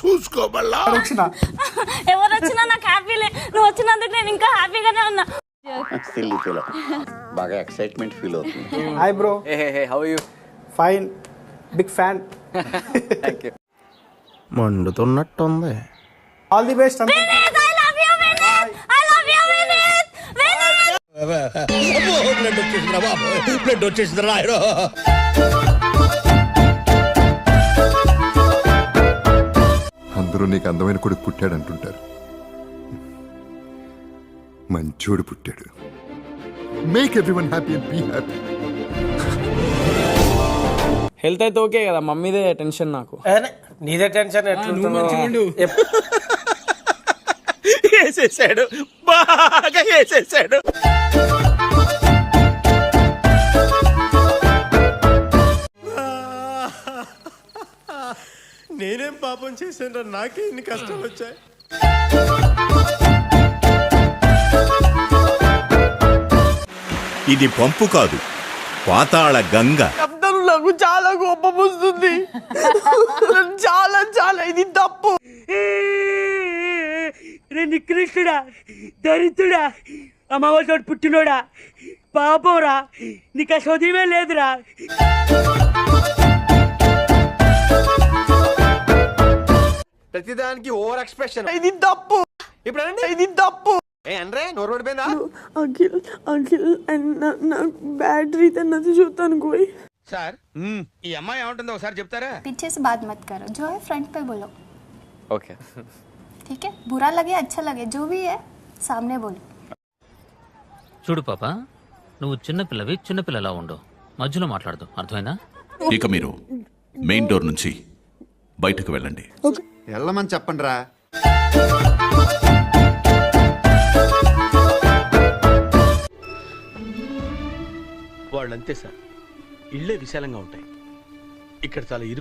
చూసుకోబల్లా. ఎవరు వచ్చినా నాకు హ్యాపీలే, నువ్వు వచ్చినందుకు నేను ఇంకా హ్యాపీగానే ఉన్నా. బాగా ఎక్సైట్మెంట్ ఫీల్ అవుతుంది. Hi bro. Hey how are you? Fine, big fan. Thank you. మండుతున్నట్టుంది. All the best. బ్లడ్ వచ్చేసింది రాయరు. అందరూ నీకు అందమైన కొడుకు పుట్టాడు అంటుంటారు. మంచోడు పుట్టాడు. Make everyone happy and be happy. Health అయితే ఓకే కదా, మమ్మీదే టెన్షన్ నాకు. నీదే టెన్షన్ ఎట్లుంటుందో. వేసేసాడు, బాగా వేసేసాడు. నేనేం పాపం చేశాను, నాకే ఇన్ని కష్టాలు వచ్చాయి. ఇది పంపు కాదు, పాతాళ గంగ. నాకు చాలా కోపం వస్తుంది. చాలా చాలా ఇది తప్పు. నికృష్టుడా, దరిద్రుడా, అమ్మవారి పుట్టినోడా, పాపంరా, నీకు ఆ చదివే లేదురా. ప్రతిదానికి ఓవర్ ఎక్స్ప్రెషన్. ఇది తప్పు. ఇప్పుడు ఇది తప్పు. అంటే నోరు పడిపోయిందా? अखिल अखिल बैटरी तन्नती जोता कोई సార్, ఈ అమ్మాయి ఏమంటుందో ఒకసారి చెప్తారా? पीछे से बात मत करो, जो है फ्रंट पे बोलो. ఓకే, ठीक है, बुरा लगे अच्छा लगे जो भी है सामने बोलो. చూడు పాప, నువ్వు చిన్నపిల్లవి, చిన్నపిల్లలా ఉండు, మధ్యలో మాట్లాడదు, అర్థమైందా? ఇక మీరు మెయిన్ డోర్ నుంచి బయటకు వెళ్ళండి. వెళ్ళమని చెప్పండి రా. వాళ్ళంతే సార్, ఇళ్లే విశాలంగా ఉంటాయి, ఇక్కడ చాలా ఇరుకు